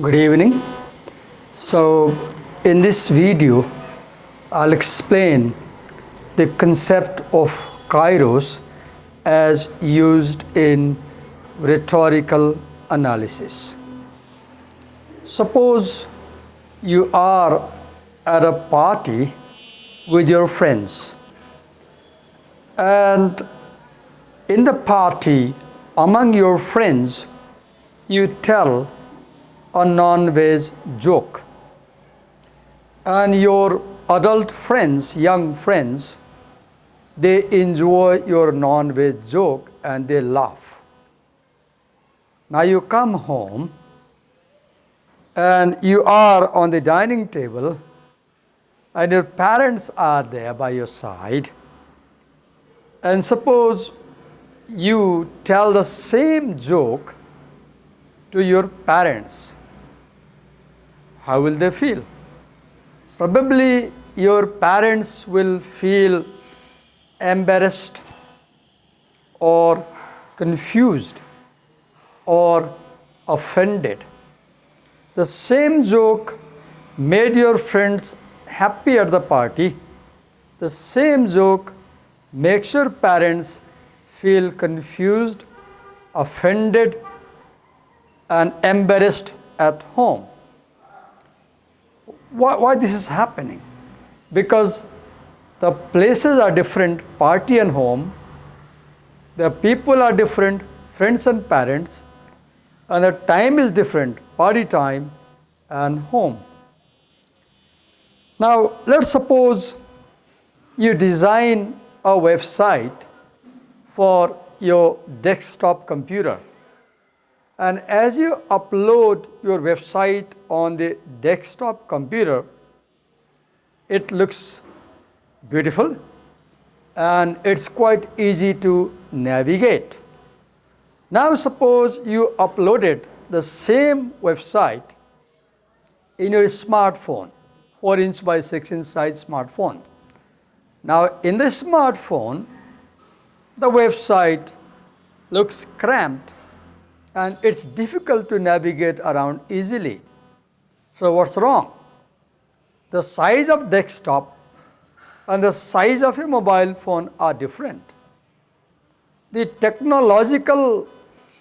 Good evening. So in this video I'll explain the concept of Kairos as used in rhetorical analysis. Suppose you are at a party with your friends, and in the party among your friends you tell a non-veg joke, and your adult friends, young friends, they enjoy your non-veg joke and they laugh. Now you come home and you are on the dining table and your parents are there by your side, and suppose you tell the same joke to your parents. How will they feel? Probably your parents will feel embarrassed or confused or offended. The same joke made your friends happy at the party. The same joke makes your parents feel confused, offended, and embarrassed at home. Why this is happening? Because the places are different, party and home, the people are different, friends and parents, and the time is different, party time and home. Now let's suppose you design a website for your desktop computer, and as you upload your website on the desktop computer, it looks beautiful and it's quite easy to navigate. Now suppose you uploaded the same website in your smartphone, 4-inch by 6-inch size smartphone. Now in the smartphone, the website looks cramped and it's difficult to navigate around easily. So what's wrong? The size of desktop and the size of your mobile phone are different. The technological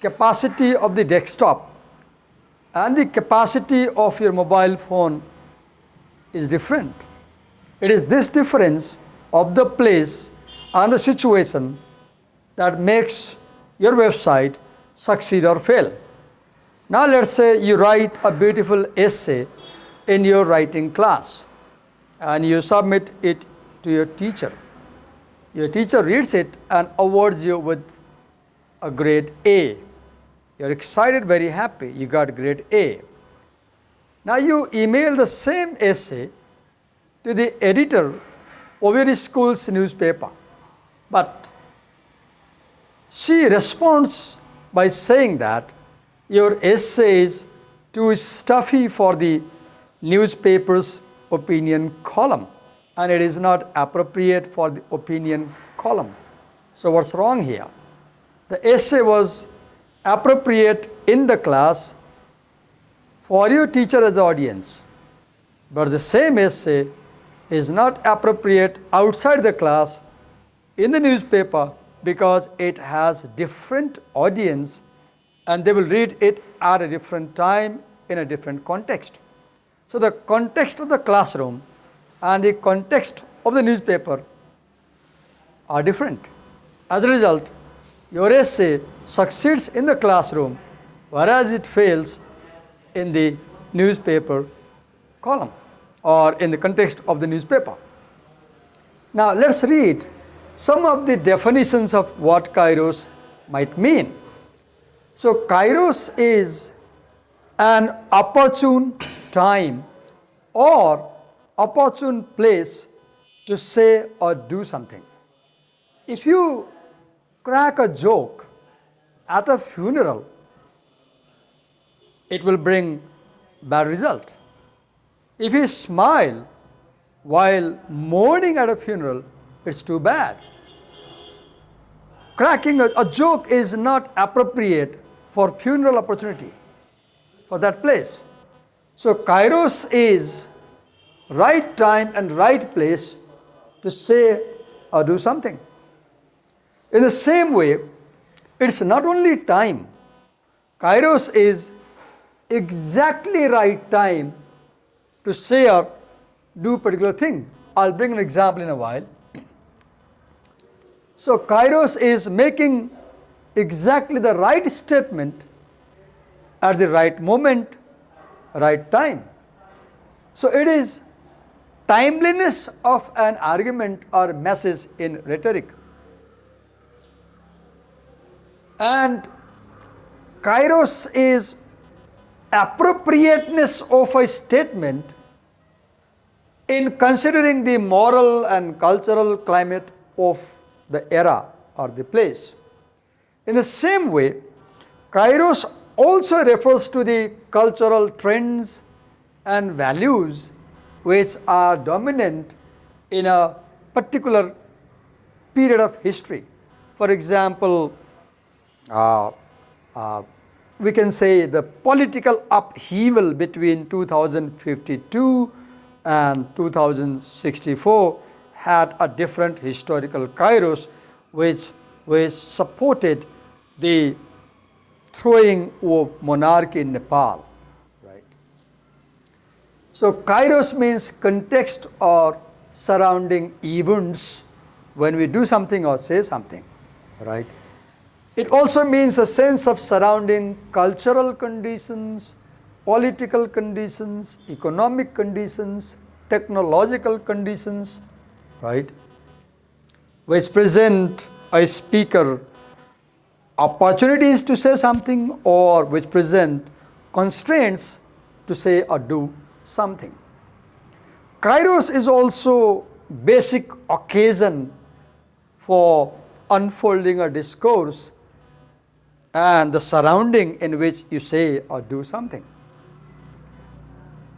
capacity of the desktop and the capacity of your mobile phone is different. It is this difference of the place and the situation that makes your website succeed or fail. Now let's say you write a beautiful essay in your writing class and you submit it to your teacher. Your teacher reads it and awards you with a grade A. You're excited, very happy, you got grade A. Now you email the same essay to the editor of your school's newspaper, but she responds by saying that your essay is too stuffy for the newspaper's opinion column and it is not appropriate for the opinion column. So what's wrong here? The essay was appropriate in the class for your teacher as the audience, but the same essay is not appropriate outside the class in the newspaper because it has different audience and they will read it at a different time in a different context. So the context of the classroom and the context of the newspaper are different. As a result, your essay succeeds in the classroom whereas it fails in the newspaper column or in the context of the newspaper. Now let's read some of the definitions of what Kairos might mean. So Kairos is an opportune time or opportune place to say or do something. If you crack a joke at a funeral, it will bring bad result. If you smile while mourning at a funeral, it's too bad. Cracking a joke is not appropriate for funeral opportunity, for that place. So Kairos is right time and right place to say or do something. In the same way, it's not only time. Kairos is exactly right time to say or do particular thing. I'll bring an example in a while. So Kairos is making exactly the right statement at the right moment, right time. So it is timeliness of an argument or message in rhetoric. And Kairos is appropriateness of a statement in considering the moral and cultural climate of the era or the place. In the same way, Kairos also refers to the cultural trends and values which are dominant in a particular period of history. For example, we can say the political upheaval between 2052 and 2064 had a different historical Kairos which supported the throwing of monarchy in Nepal. Right. So Kairos means context or surrounding events when we do something or say something. Right. It also means a sense of surrounding cultural conditions, political conditions, economic conditions, technological conditions, right, which present a speaker opportunities to say something or which present constraints to say or do something. Kairos is also basic occasion for unfolding a discourse and the surrounding in which you say or do something.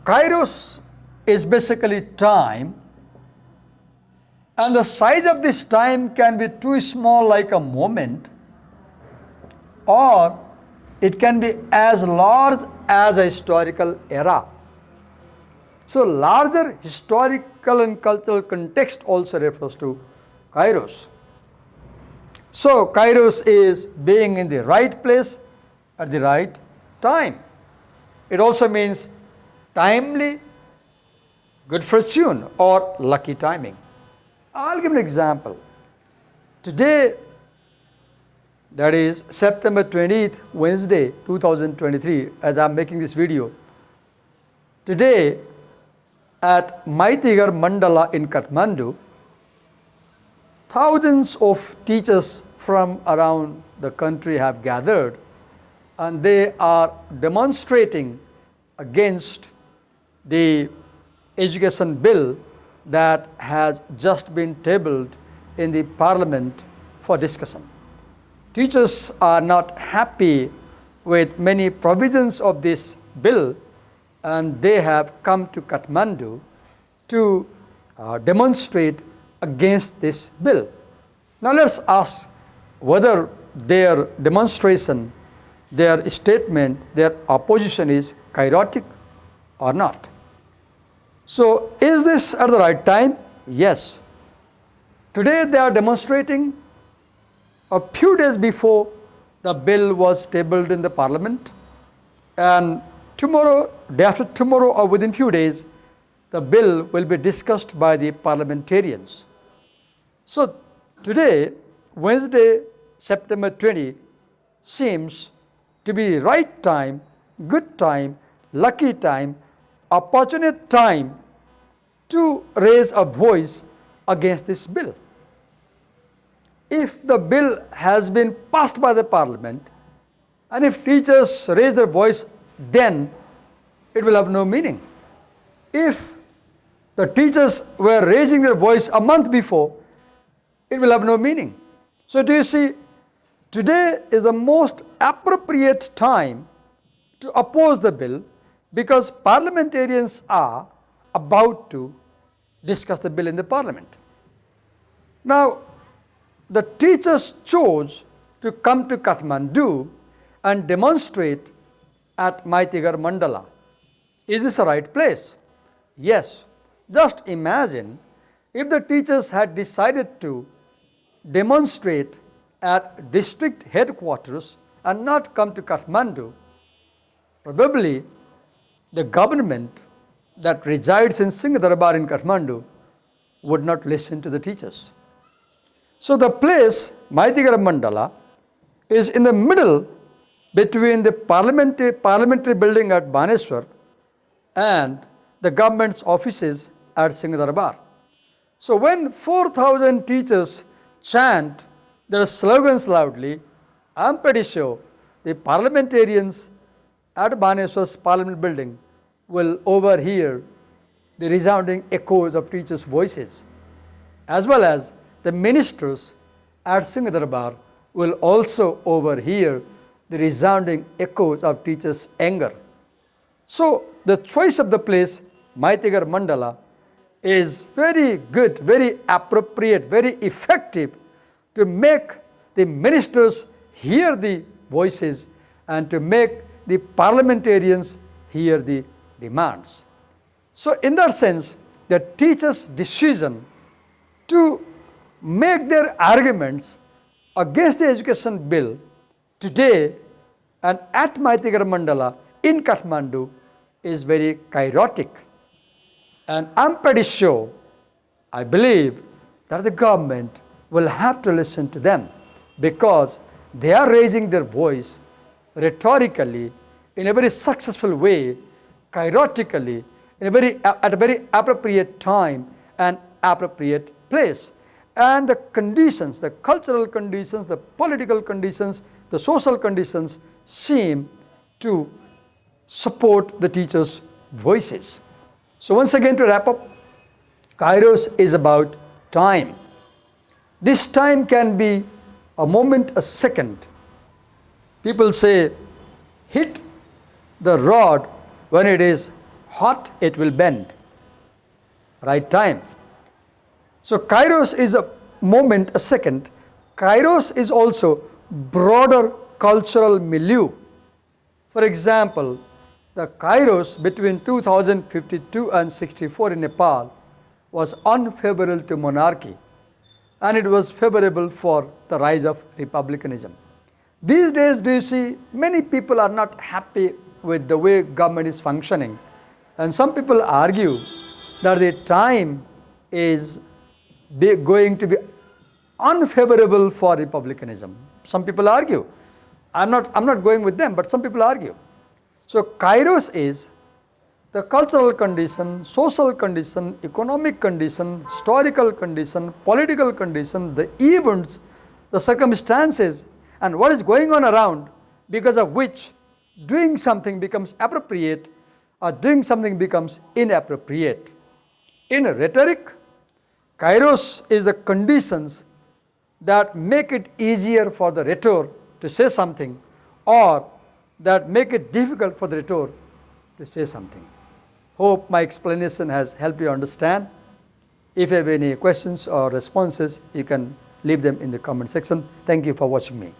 Kairos is basically time, and the size of this time can be too small like a moment, or it can be as large as a historical era. So larger historical and cultural context also refers to Kairos. So Kairos is being in the right place at the right time. It also means timely, good fortune, or lucky timing. I'll give an example. Today, that is September 20th, Wednesday, 2023, as I'm making this video. Today, at Maitigar Mandala in Kathmandu, thousands of teachers from around the country have gathered, and they are demonstrating against the education bill that has just been tabled in the parliament for discussion. Teachers are not happy with many provisions of this bill, and they have come to Kathmandu to demonstrate against this bill. Now let's ask whether their demonstration, their statement, their opposition is kairotic or not. So is this at the right time? Yes. Today they are demonstrating a few days before the bill was tabled in the parliament, and tomorrow, day after tomorrow, or within few days, the bill will be discussed by the parliamentarians. So today, Wednesday, September 20, seems to be right time, good time, lucky time, opportune time to raise a voice against this bill. If the bill has been passed by the parliament, and if teachers raise their voice, then it will have no meaning. If the teachers were raising their voice a month before, it will have no meaning. So do you see, today is the most appropriate time to oppose the bill, because parliamentarians are about to discuss the bill in the parliament. Now, the teachers chose to come to Kathmandu and demonstrate at Maitigar Mandala Is this the right place? Yes. Just imagine if the teachers had decided to demonstrate at district headquarters and not come to Kathmandu, probably the government that resides in Singh Darbar in Kathmandu would not listen to the teachers. So the place, Maitigara Mandala, is in the middle between the parliamentary building at Baneswar and the government's offices at Singh Darbar. So when 4,000 teachers chant their slogans loudly, I am pretty sure the parliamentarians at Baneswar's parliament building will overhear the resounding echoes of teachers' voices, as well as the ministers at Singh Darbar will also overhear the resounding echoes of teachers' anger. So the choice of the place, Maitigar Mandala, is very good, very appropriate, very effective to make the ministers hear the voices and to make the parliamentarians hear the demands. So in that sense, the teachers' decision to make their arguments against the education bill today and at Maitigar Mandala in Kathmandu is very kairotic. And I'm pretty sure, I believe, that the government will have to listen to them because they are raising their voice rhetorically in a very successful way, kairotically, at a very appropriate time and appropriate place. And the conditions, the cultural conditions, the political conditions, the social conditions seem to support the teachers' voices. So once again, to wrap up, Kairos is about time. This time can be a moment, a second. People say, hit the rod when it is hot, it will bend. Right time. So Kairos is a moment, a second. Kairos is also broader cultural milieu. For example, the Kairos between 2052 and 64 in Nepal was unfavorable to monarchy, and it was favorable for the rise of republicanism. These days, do you see, many people are not happy with the way government is functioning, and some people argue that the time is going to be unfavorable for republicanism. Some people argue. I'm not going with them, but some people argue. So Kairos is the cultural condition, social condition, economic condition, historical condition, political condition, the events, the circumstances, and what is going on around, because of which doing something becomes appropriate or doing something becomes inappropriate. In rhetoric, Kairos is the conditions that make it easier for the rhetor to say something or that make it difficult for the rhetor to say something. Hope my explanation has helped you understand. If you have any questions or responses, you can leave them in the comment section. Thank you for watching me.